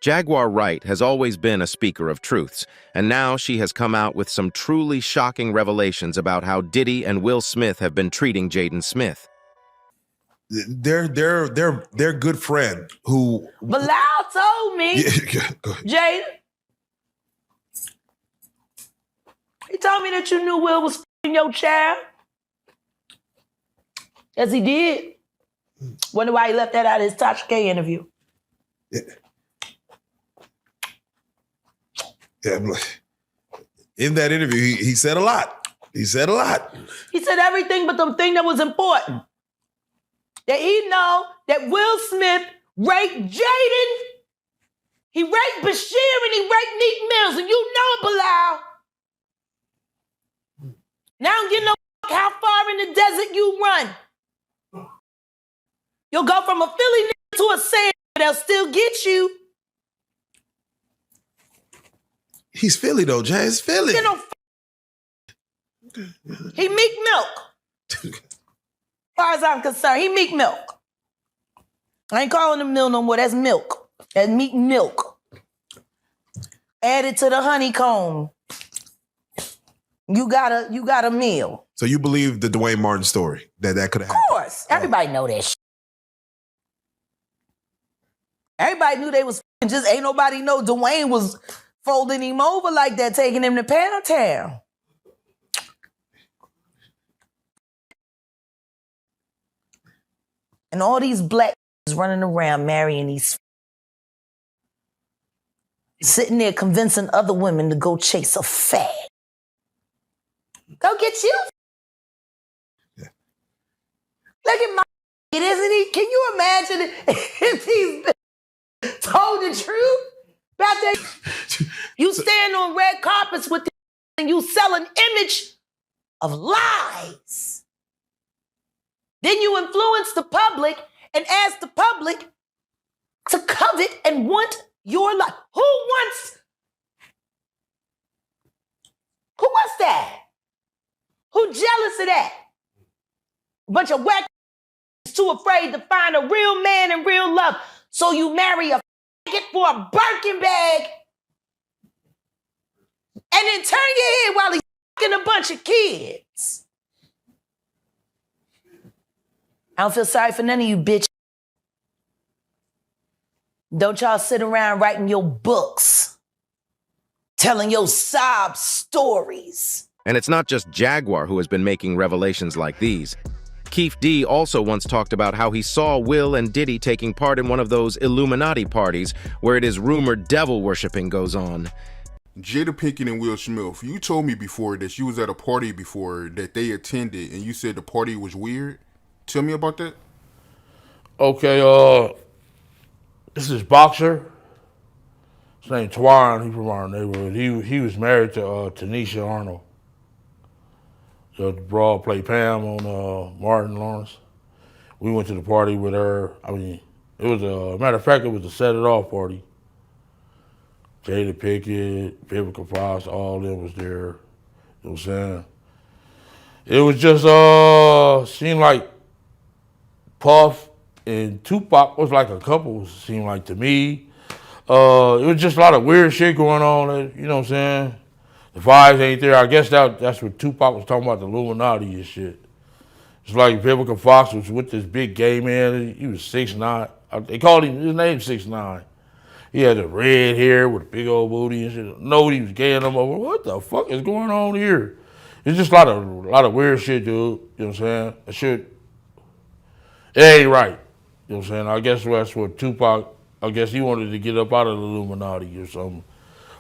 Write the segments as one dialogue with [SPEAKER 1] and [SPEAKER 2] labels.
[SPEAKER 1] Jaguar Wright has always been a speaker of truths, and now she has come out with some truly shocking revelations about how Diddy and Will Smith have been treating Jaden Smith.
[SPEAKER 2] Their good friend who
[SPEAKER 3] Bilal told me, Jaden, he told me that you knew Will was f***ing your child. Yes, he did. Wonder why he left that out of his Tasha K interview.
[SPEAKER 2] Yeah, in that interview, he said a lot. He said a lot.
[SPEAKER 3] He said everything but the thing that was important. That he know that Will Smith raped Jaden. He raped Bashir and he raped Meek Mills, and you know it, Bilal. Now I don't give no fuck how far in the desert you run. You'll go from a Philly nigga to a sand, they'll still get you.
[SPEAKER 2] He's Philly though, Jay. It's Philly.
[SPEAKER 3] You know, he Meek Milk. As far as I'm concerned, he Meek Milk. I ain't calling him Mill no more. That's milk. That's Meek Milk. Added to the honeycomb. You got a meal.
[SPEAKER 2] So you believe the Dwayne Martin story that could have happened?
[SPEAKER 3] Of course. Everybody know that shit. Everybody knew they was just ain't nobody know Dwayne was folding him over like that, taking him to Pound Town. And all these black running around marrying these sitting there convincing other women to go chase a fag. Go get you. Yeah. Look at my isn't he? Can you imagine if he's told the truth about that? You stand on red carpets with this and you sell an image of lies. Then you influence the public and ask the public to covet and want your life. Who wants that? Who jealous of that? A bunch of whack too afraid to find a real man and real love. So you marry a faggot for a Birkin bag and then turn your head while he's fucking a bunch of kids. I don't feel sorry for none of you bitches. Don't y'all sit around writing your books, telling your sob stories.
[SPEAKER 1] And it's not just Jaguar who has been making revelations like these. Keith D also once talked about how he saw Will and Diddy taking part in one of those Illuminati parties where it is rumored devil worshipping goes on.
[SPEAKER 4] Jada Pinkett and Will Smith, you told me before that you was at a party before that they attended and you said the party was weird. Tell me about that.
[SPEAKER 5] Okay, this is boxer. His name Twan. He's from our neighborhood. He was married to Tanisha Arnold. The broad played Pam on Martin Lawrence. We went to the party with her. I mean, it was matter of fact, it was a set it off party. Jada Pinkett, Vivica Fox, all of them was there. You know what I'm saying? It was just seemed like Puff and Tupac was like a couple, seemed like to me. It was just a lot of weird shit going on, you know what I'm saying? The vibes ain't there. I guess that's what Tupac was talking about, the Illuminati and shit. It's like Vivica Fox was with this big gay man. He was 6'9". They called him, his name 6'9". He had the red hair with a big old booty and shit. No, he was gaying them over. What the fuck is going on here? It's just a lot of weird shit, dude. You know what I'm saying? That shit, it ain't right. You know what I'm saying? I guess that's what Tupac, I guess he wanted to get up out of the Illuminati or something.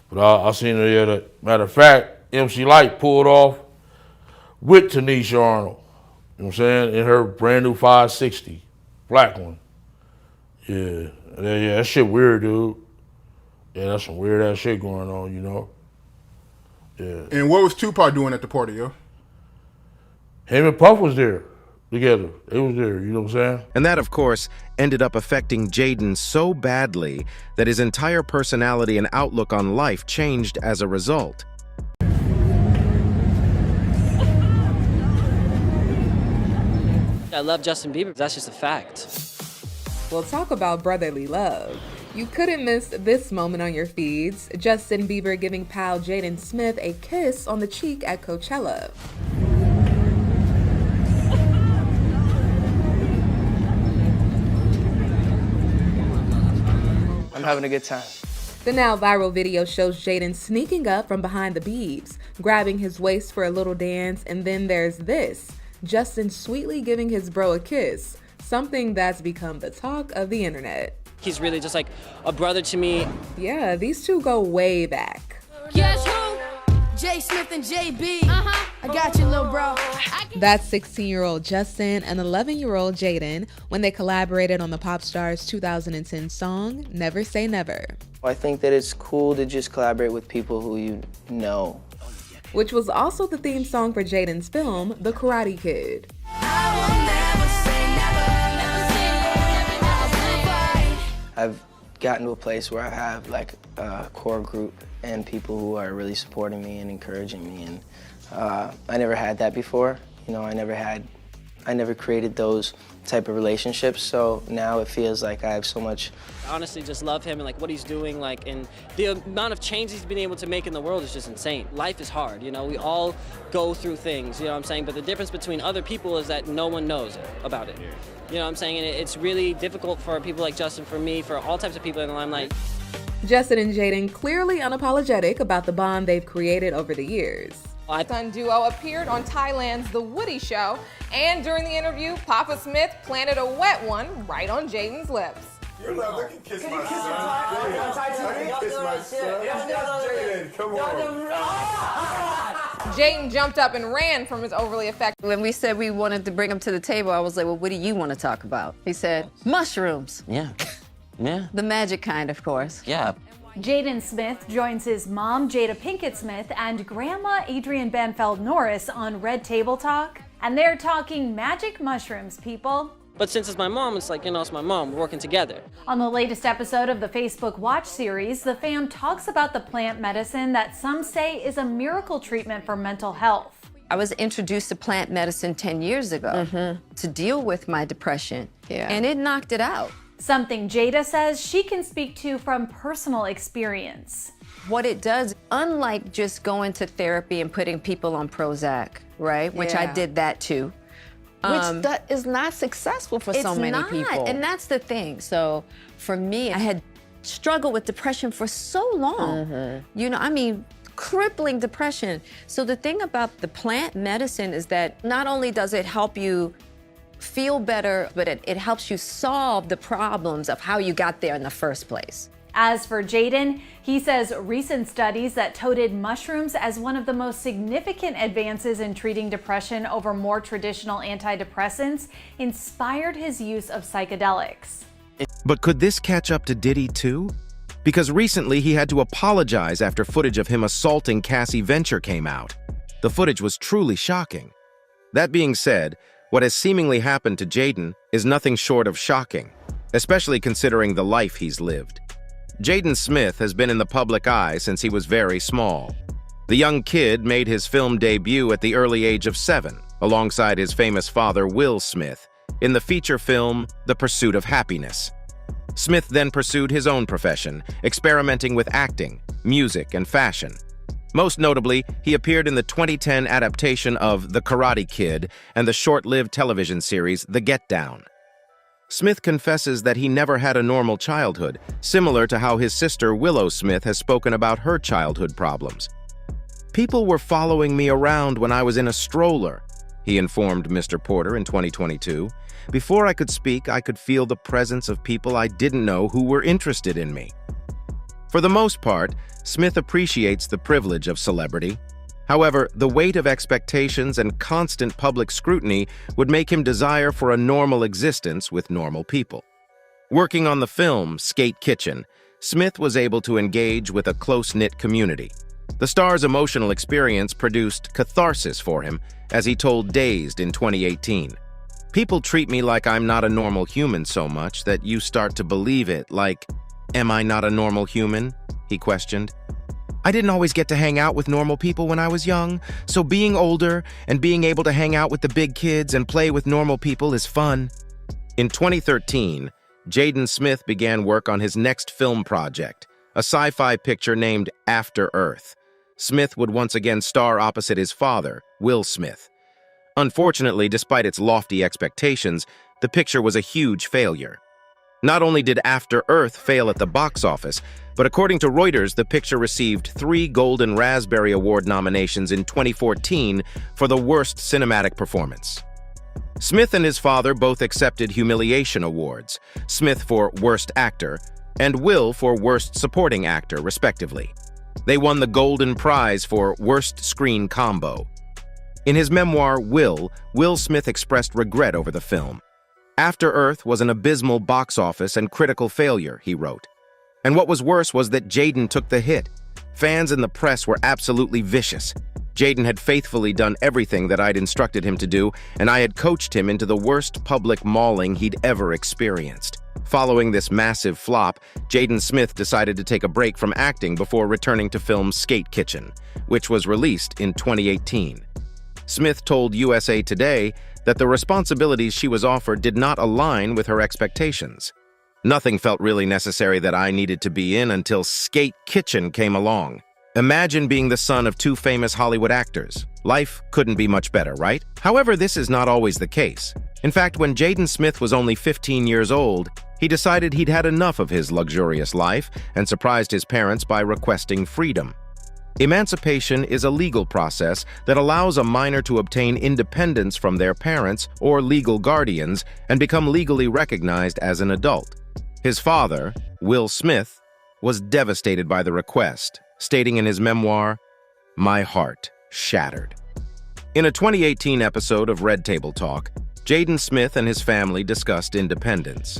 [SPEAKER 5] But I seen her there. That, matter of fact, MC Lyte pulled off with Tanisha Arnold. You know what I'm saying? In her brand new 560, black one. Yeah, that shit weird, dude. Yeah, that's some weird ass shit going on, you know? Yeah.
[SPEAKER 4] And what was Tupac doing at the party, yo?
[SPEAKER 5] Him and Puff was there together. They was there, you know what I'm saying?
[SPEAKER 1] And that, of course, ended up affecting Jaden so badly that his entire personality and outlook on life changed as a result.
[SPEAKER 6] I love Justin Bieber. That's just a fact.
[SPEAKER 7] We'll talk about brotherly love.
[SPEAKER 6] You couldn't miss this moment on your feeds. Justin Bieber giving pal Jaden Smith a kiss on the cheek at Coachella.
[SPEAKER 7] I'm having a good time.
[SPEAKER 6] The now viral video shows Jaden sneaking up from behind the Biebs, grabbing his waist for a little dance, and then there's this, Justin sweetly giving his bro a kiss, something that's become the talk of the internet.
[SPEAKER 7] He's really just like a brother to me.
[SPEAKER 6] Yeah, these two go way back.
[SPEAKER 8] Guess who? J. Smith and JB. I got you, little bro.
[SPEAKER 6] That's 16-year-old Justin and 11-year-old Jaden when they collaborated on the pop star's 2010 song, Never Say Never.
[SPEAKER 7] I think that it's cool to just collaborate with people who you know.
[SPEAKER 6] Which was also the theme song for Jaden's film, The Karate Kid.
[SPEAKER 7] I've gotten to a place where I have like a core group and people who are really supporting me and encouraging me, and I never had that before. You know, I never created those type of relationships, so now it feels like I have so much. I honestly just love him and like what he's doing, like, and the amount of change he's been able to make in the world is just insane. Life is hard, you know, we all go through things, you know what I'm saying, but the difference between other people is that no one knows about it. You know what I'm saying, and it's really difficult for people like Justin, for me, for all types of people in the limelight.
[SPEAKER 6] Justin and Jaden clearly unapologetic about the bond they've created over the years.
[SPEAKER 9] Son duo appeared on Thailand's The Woody Show, and during the interview, Papa Smith planted a wet one right on Jaden's lips.
[SPEAKER 4] You're like, I can kiss my son. I can kiss my son. Jaden, come on.
[SPEAKER 9] Jaden jumped up and ran from his overly affected.
[SPEAKER 10] When we said we wanted to bring him to the table, I was like, well, what do you want to talk about? He said, mushrooms.
[SPEAKER 7] Yeah. Yeah.
[SPEAKER 10] The magic kind, of course.
[SPEAKER 7] Yeah.
[SPEAKER 11] Jaden Smith joins his mom, Jada Pinkett Smith, and grandma, Adrienne Banfeld Norris, on Red Table Talk. And they're talking magic mushrooms, people.
[SPEAKER 7] But since it's my mom, it's like, you know, it's my mom. We're working together.
[SPEAKER 11] On the latest episode of the Facebook Watch series, the fam talks about the plant medicine that some say is a miracle treatment for mental health.
[SPEAKER 10] I was introduced to plant medicine 10 years ago to deal with my depression, and it knocked it out.
[SPEAKER 11] Something Jada says she can speak to from personal experience.
[SPEAKER 10] What it does, unlike just going to therapy and putting people on Prozac, right? Which I did that too.
[SPEAKER 12] Which that is not successful for so many people.
[SPEAKER 10] And that's the thing. So for me, I had struggled with depression for so long. You know, I mean, crippling depression. So the thing about the plant medicine is that not only does it help you feel better, but it helps you solve the problems of how you got there in the first place.
[SPEAKER 11] As for Jaden, he says recent studies that touted mushrooms as one of the most significant advances in treating depression over more traditional antidepressants inspired his use of psychedelics.
[SPEAKER 1] But could this catch up to Diddy too? Because recently he had to apologize after footage of him assaulting Cassie Venture came out. The footage was truly shocking. That being said, what has seemingly happened to Jaden is nothing short of shocking, especially considering the life he's lived. Jaden Smith has been in the public eye since he was very small. The young kid made his film debut at the early age of 7, alongside his famous father, Will Smith, in the feature film The Pursuit of Happiness. Smith then pursued his own profession, experimenting with acting, music, and fashion. Most notably, he appeared in the 2010 adaptation of The Karate Kid and the short-lived television series The Get Down. Smith confesses that he never had a normal childhood, similar to how his sister Willow Smith has spoken about her childhood problems. "People were following me around when I was in a stroller," he informed Mr. Porter in 2022. "Before I could speak, I could feel the presence of people I didn't know who were interested in me." For the most part, Smith appreciates the privilege of celebrity. However, the weight of expectations and constant public scrutiny would make him desire for a normal existence with normal people. Working on the film Skate Kitchen, Smith was able to engage with a close-knit community. The star's emotional experience produced catharsis for him, as he told Dazed in 2018. "People treat me like I'm not a normal human so much that you start to believe it, like, am I not a normal human?" he questioned. "I didn't always get to hang out with normal people when I was young, so being older and being able to hang out with the big kids and play with normal people is fun." In 2013, Jaden Smith began work on his next film project, a sci-fi picture named After Earth. Smith would once again star opposite his father, Will Smith. Unfortunately, despite its lofty expectations, the picture was a huge failure. Not only did After Earth fail at the box office, but according to Reuters, the picture received 3 Golden Raspberry Award nominations in 2014 for the worst cinematic performance. Smith and his father both accepted Humiliation Awards, Smith for Worst Actor and Will for Worst Supporting Actor, respectively. They won the Golden Prize for Worst Screen Combo. In his memoir, Will Smith expressed regret over the film. After Earth was an abysmal box office and critical failure, he wrote. And what was worse was that Jaden took the hit. Fans and the press were absolutely vicious. Jaden had faithfully done everything that I'd instructed him to do, and I had coached him into the worst public mauling he'd ever experienced. Following this massive flop, Jaden Smith decided to take a break from acting before returning to film Skate Kitchen, which was released in 2018. Smith told USA Today that the responsibilities she was offered did not align with her expectations. Nothing felt really necessary that I needed to be in until Skate Kitchen came along. Imagine being the son of 2 famous Hollywood actors. Life couldn't be much better, right? However, this is not always the case. In fact, when Jaden Smith was only 15 years old, he decided he'd had enough of his luxurious life and surprised his parents by requesting freedom. Emancipation is a legal process that allows a minor to obtain independence from their parents or legal guardians and become legally recognized as an adult. His father, Will Smith, was devastated by the request, stating in his memoir, "My heart shattered." In a 2018 episode of Red Table Talk, Jaden Smith and his family discussed independence.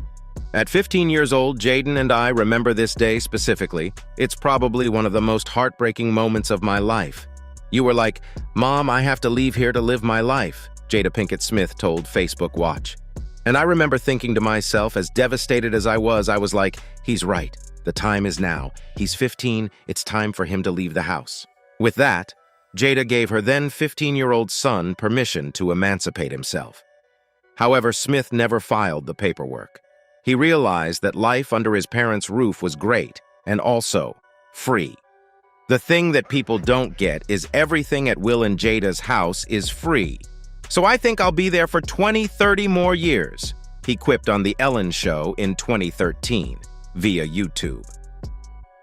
[SPEAKER 1] At 15 years old, Jaden and I remember this day specifically. It's probably one of the most heartbreaking moments of my life. You were like, "Mom, I have to leave here to live my life," Jada Pinkett Smith told Facebook Watch. And I remember thinking to myself, as devastated as I was like, he's right. The time is now. He's 15. It's time for him to leave the house. With that, Jada gave her then 15-year-old son permission to emancipate himself. However, Smith never filed the paperwork. He realized that life under his parents' roof was great and also free. The thing that people don't get is everything at Will and Jada's house is free. So I think I'll be there for 20, 30 more years, he quipped on The Ellen Show in 2013 via YouTube.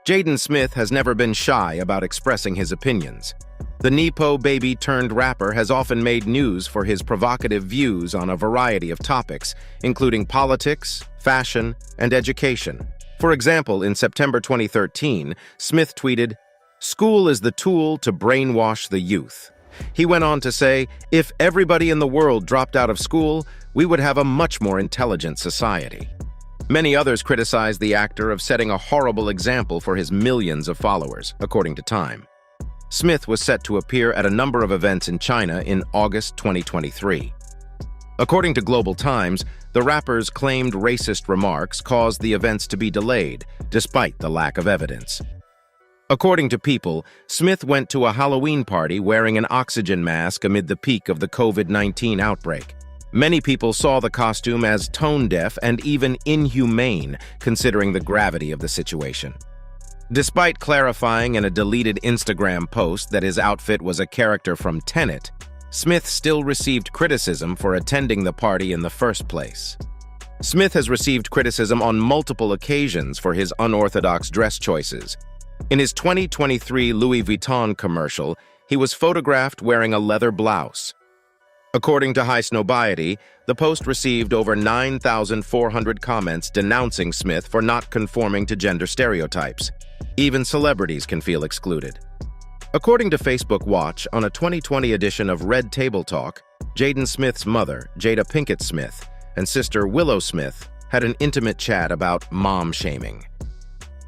[SPEAKER 1] Jaden Smith has never been shy about expressing his opinions. The Nepo baby turned rapper has often made news for his provocative views on a variety of topics, including politics, fashion, and education. For example, in September 2013, Smith tweeted, "School is the tool to brainwash the youth." He went on to say, "If everybody in the world dropped out of school, we would have a much more intelligent society." Many others criticized the actor of setting a horrible example for his millions of followers, according to Time. Smith was set to appear at a number of events in China in August 2023. According to Global Times, the rapper's claimed racist remarks caused the events to be delayed, despite the lack of evidence. According to People, Smith went to a Halloween party wearing an oxygen mask amid the peak of the COVID-19 outbreak. Many people saw the costume as tone-deaf and even inhumane, considering the gravity of the situation. Despite clarifying in a deleted Instagram post that his outfit was a character from Tenet, Smith still received criticism for attending the party in the first place. Smith has received criticism on multiple occasions for his unorthodox dress choices. In his 2023 Louis Vuitton commercial, he was photographed wearing a leather blouse. According to High Snobiety, the post received over 9,400 comments denouncing Smith for not conforming to gender stereotypes. Even celebrities can feel excluded. According to Facebook Watch, on a 2020 edition of Red Table Talk, Jaden Smith's mother, Jada Pinkett Smith, and sister Willow Smith had an intimate chat about mom shaming.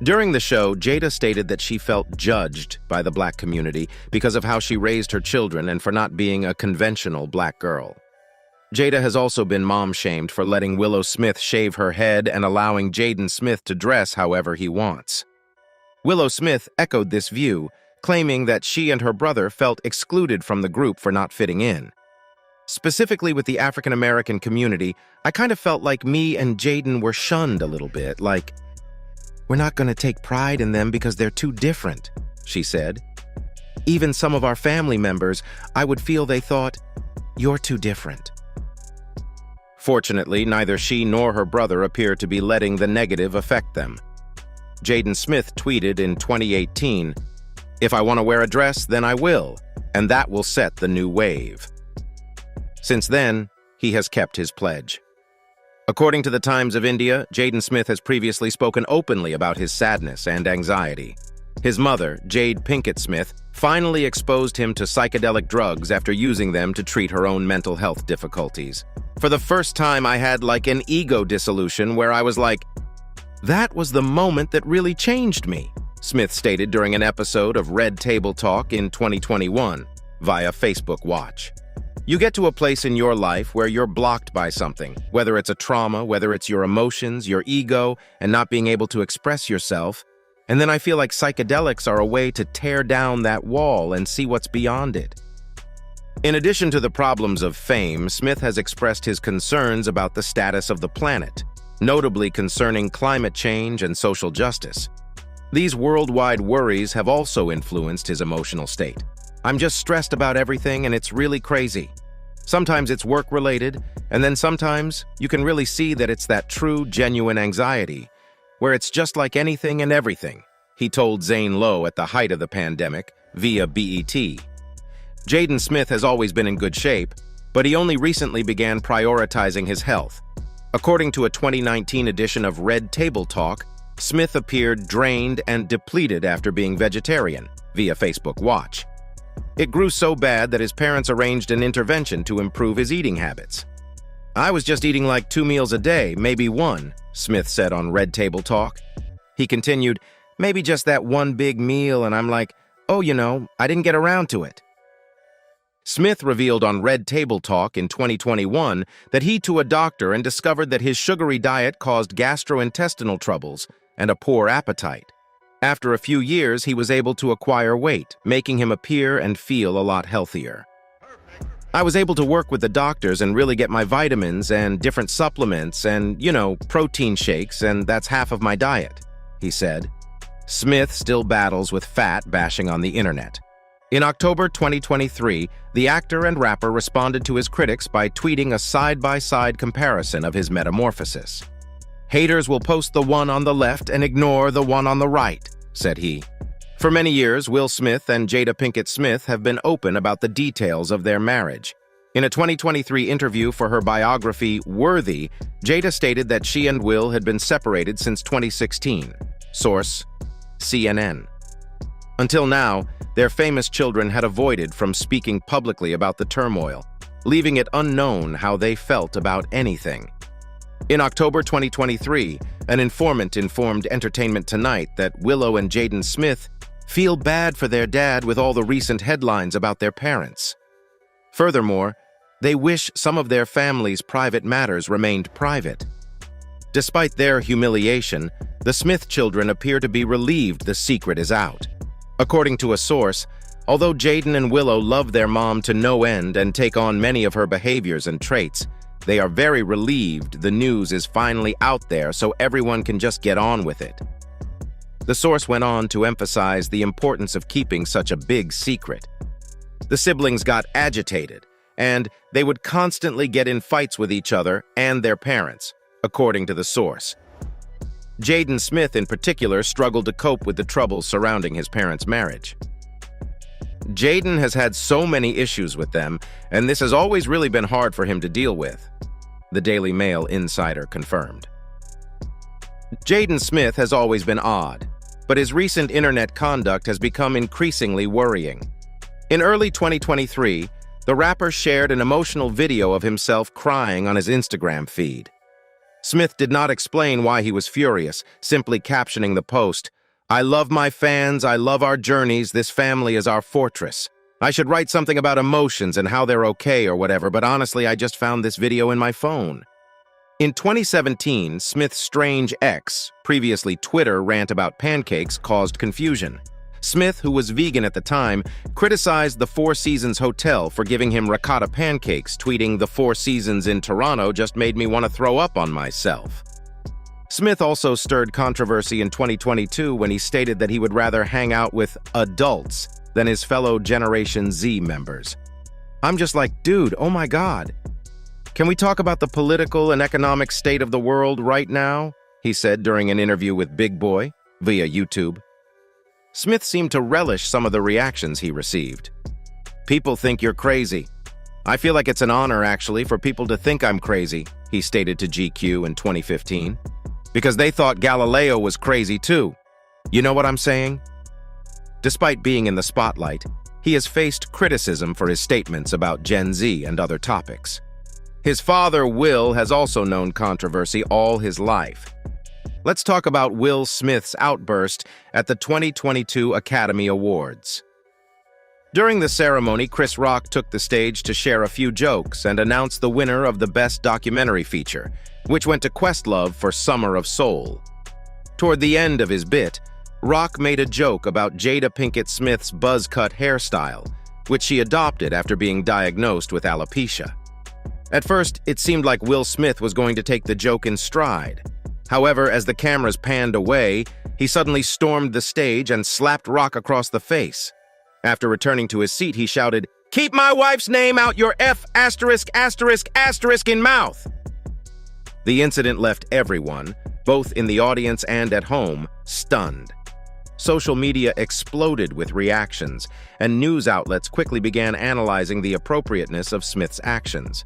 [SPEAKER 1] During the show, Jada stated that she felt judged by the black community because of how she raised her children and for not being a conventional black girl. Jada has also been mom-shamed for letting Willow Smith shave her head and allowing Jaden Smith to dress however he wants. Willow Smith echoed this view, claiming that she and her brother felt excluded from the group for not fitting in. Specifically with the African American community, I kind of felt like me and Jaden were shunned a little bit, like, we're not going to take pride in them because they're too different, she said. Even some of our family members, I would feel they thought, you're too different. Fortunately, neither she nor her brother appear to be letting the negative affect them. Jaden Smith tweeted in 2018, "If I want to wear a dress, then I will, and that will set the new wave." Since then, he has kept his pledge. According to the Times of India, Jaden Smith has previously spoken openly about his sadness and anxiety. His mother, Jade Pinkett Smith, finally exposed him to psychedelic drugs after using them to treat her own mental health difficulties. For the first time, I had like an ego dissolution where I was like, that was the moment that really changed me, Smith stated during an episode of Red Table Talk in 2021 via Facebook Watch. You get to a place in your life where you're blocked by something, whether it's a trauma, whether it's your emotions, your ego, and not being able to express yourself. And then I feel like psychedelics are a way to tear down that wall and see what's beyond it. In addition to the problems of fame, Smith has expressed his concerns about the status of the planet, notably concerning climate change and social justice. These worldwide worries have also influenced his emotional state. I'm just stressed about everything and it's really crazy. Sometimes it's work-related, and then sometimes you can really see that it's that true, genuine anxiety, where it's just like anything and everything, he told Zane Lowe at the height of the pandemic via BET. Jaden Smith has always been in good shape, but he only recently began prioritizing his health. According to a 2019 edition of Red Table Talk, Smith appeared drained and depleted after being vegetarian via Facebook Watch. It grew so bad that his parents arranged an intervention to improve his eating habits. I was just eating like 2 meals a day, maybe 1, Smith said on Red Table Talk. He continued, maybe just that one big meal, and I'm like, oh, I didn't get around to it. Smith revealed on Red Table Talk in 2021 that he to a doctor and discovered that his sugary diet caused gastrointestinal troubles and a poor appetite. After a few years, he was able to acquire weight, making him appear and feel a lot healthier. I was able to work with the doctors and really get my vitamins and different supplements and, protein shakes, and that's half of my diet, he said. Smith still battles with fat bashing on the internet. In October 2023, the actor and rapper responded to his critics by tweeting a side-by-side comparison of his metamorphosis. Haters will post the one on the left and ignore the one on the right, said he. For many years, Will Smith and Jada Pinkett Smith have been open about the details of their marriage. In a 2023 interview for her biography, Worthy, Jada stated that she and Will had been separated since 2016. Source, CNN. Until now, their famous children had avoided from speaking publicly about the turmoil, leaving it unknown how they felt about anything. In October 2023, an informant informed Entertainment Tonight that Willow and Jaden Smith feel bad for their dad with all the recent headlines about their parents. Furthermore, they wish some of their family's private matters remained private. Despite their humiliation, the Smith children appear to be relieved the secret is out. According to a source, although Jaden and Willow love their mom to no end and take on many of her behaviors and traits, they are very relieved the news is finally out there so everyone can just get on with it. The source went on to emphasize the importance of keeping such a big secret. The siblings got agitated, and they would constantly get in fights with each other and their parents, according to the source. Jaden Smith, in particular, struggled to cope with the troubles surrounding his parents' marriage. Jaden has had so many issues with them, and this has always really been hard for him to deal with, the Daily Mail insider confirmed. Jaden Smith has always been odd, but his recent internet conduct has become increasingly worrying. In early 2023, the rapper shared an emotional video of himself crying on his Instagram feed. Smith did not explain why he was furious, simply captioning the post, "I love my fans, I love our journeys, this family is our fortress. I should write something about emotions and how they're okay or whatever, but honestly, I just found this video in my phone." In 2017, Smith's strange ex, previously Twitter rant about pancakes, caused confusion. Smith, who was vegan at the time, criticized the Four Seasons Hotel for giving him ricotta pancakes, tweeting, "The Four Seasons in Toronto just made me want to throw up on myself." Smith also stirred controversy in 2022 when he stated that he would rather hang out with adults than his fellow Generation Z members. I'm just like, dude, oh my God. Can we talk about the political and economic state of the world right now? He said during an interview with Big Boy via YouTube. Smith seemed to relish some of the reactions he received. "People think you're crazy. I feel like it's an honor, actually, for people to think I'm crazy," he stated to GQ in 2015, "because they thought Galileo was crazy too. You know what I'm saying?" Despite being in the spotlight, he has faced criticism for his statements about Gen Z and other topics. His father, Will, has also known controversy all his life. Let's talk about Will Smith's outburst at the 2022 Academy Awards. During the ceremony, Chris Rock took the stage to share a few jokes and announce the winner of the Best Documentary Feature, which went to Questlove for Summer of Soul. Toward the end of his bit, Rock made a joke about Jada Pinkett Smith's buzz-cut hairstyle, which she adopted after being diagnosed with alopecia. At first, it seemed like Will Smith was going to take the joke in stride. However, as the cameras panned away, he suddenly stormed the stage and slapped Rock across the face. After returning to his seat, he shouted, "Keep my wife's name out your F*** in mouth!" The incident left everyone, both in the audience and at home, stunned. Social media exploded with reactions, and news outlets quickly began analyzing the appropriateness of Smith's actions.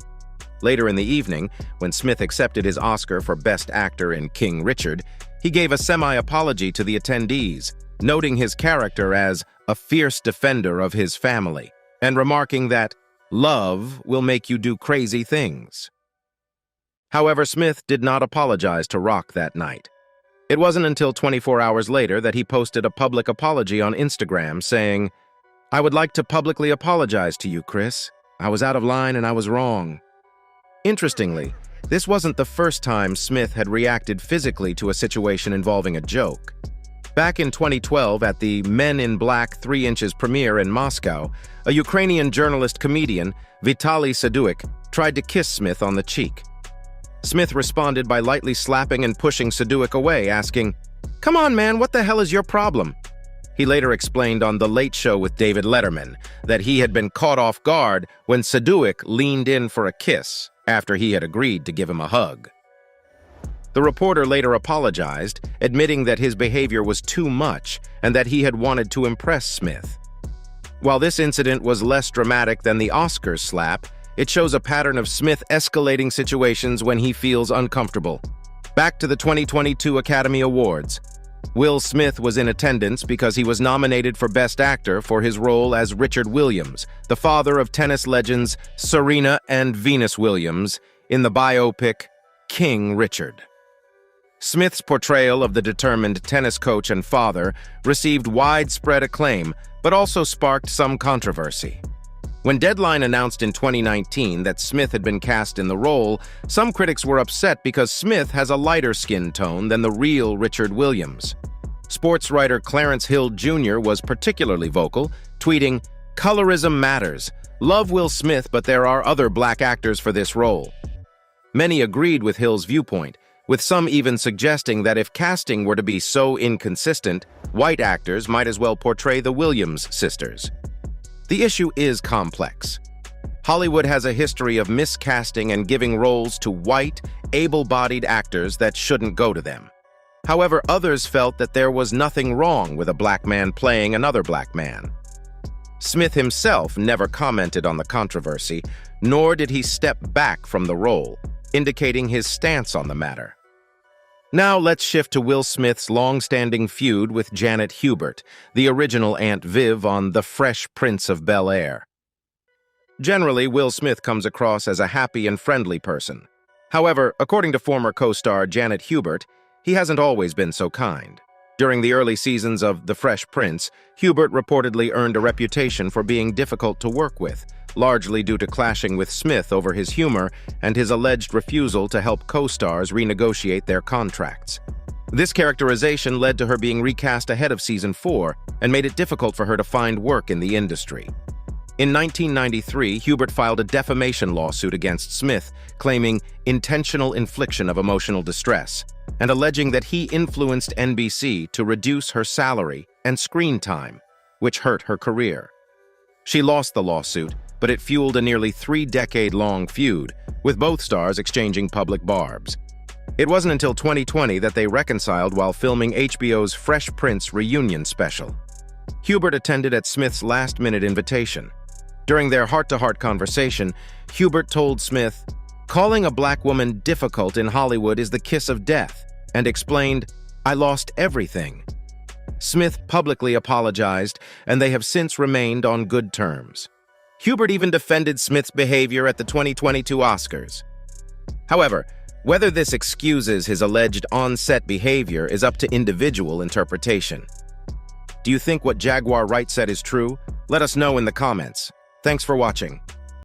[SPEAKER 1] Later in the evening, when Smith accepted his Oscar for Best Actor in King Richard, he gave a semi-apology to the attendees, noting his character as a fierce defender of his family, and remarking that love will make you do crazy things. However, Smith did not apologize to Rock that night. It wasn't until 24 hours later that he posted a public apology on Instagram saying, "I would like to publicly apologize to you, Chris. I was out of line and I was wrong." Interestingly, this wasn't the first time Smith had reacted physically to a situation involving a joke. Back in 2012, at the Men in Black 3 Inches premiere in Moscow, a Ukrainian journalist-comedian, Vitaly Saduik, tried to kiss Smith on the cheek. Smith responded by lightly slapping and pushing Saduik away, asking, "Come on, man, what the hell is your problem?" He later explained on The Late Show with David Letterman that he had been caught off guard when Saduik leaned in for a kiss after he had agreed to give him a hug. The reporter later apologized, admitting that his behavior was too much and that he had wanted to impress Smith. While this incident was less dramatic than the Oscars slap, it shows a pattern of Smith escalating situations when he feels uncomfortable. Back to the 2022 Academy Awards. Will Smith was in attendance because he was nominated for Best Actor for his role as Richard Williams, the father of tennis legends Serena and Venus Williams, in the biopic King Richard. Smith's portrayal of the determined tennis coach and father received widespread acclaim, but also sparked some controversy. When Deadline announced in 2019 that Smith had been cast in the role, some critics were upset because Smith has a lighter skin tone than the real Richard Williams. Sports writer Clarence Hill Jr. was particularly vocal, tweeting, "Colorism matters. Love Will Smith, but there are other black actors for this role." Many agreed with Hill's viewpoint, with some even suggesting that if casting were to be so inconsistent, white actors might as well portray the Williams sisters. The issue is complex. Hollywood has a history of miscasting and giving roles to white, able-bodied actors that shouldn't go to them. However, others felt that there was nothing wrong with a black man playing another black man. Smith himself never commented on the controversy, nor did he step back from the role, indicating his stance on the matter. Now let's shift to Will Smith's long-standing feud with Janet Hubert, the original Aunt Viv on The Fresh Prince of Bel-Air. Generally, Will Smith comes across as a happy and friendly person. However, according to former co-star Janet Hubert, he hasn't always been so kind. During the early seasons of The Fresh Prince, Hubert reportedly earned a reputation for being difficult to work with, largely due to clashing with Smith over his humor and his alleged refusal to help co-stars renegotiate their contracts. This characterization led to her being recast ahead of season 4 and made it difficult for her to find work in the industry. In 1993, Hubert filed a defamation lawsuit against Smith, claiming intentional infliction of emotional distress, and alleging that he influenced NBC to reduce her salary and screen time, which hurt her career. She lost the lawsuit, but it fueled a nearly 3-decade-long feud, with both stars exchanging public barbs. It wasn't until 2020 that they reconciled while filming HBO's Fresh Prince reunion special. Hubert attended at Smith's last-minute invitation. During their heart-to-heart conversation, Hubert told Smith, "Calling a black woman difficult in Hollywood is the kiss of death," and explained, "I lost everything." Smith publicly apologized, and they have since remained on good terms. Hubert even defended Smith's behavior at the 2022 Oscars. However, whether this excuses his alleged on-set behavior is up to individual interpretation. Do you think what Jaguar Wright said is true? Let us know in the comments. Thanks for watching.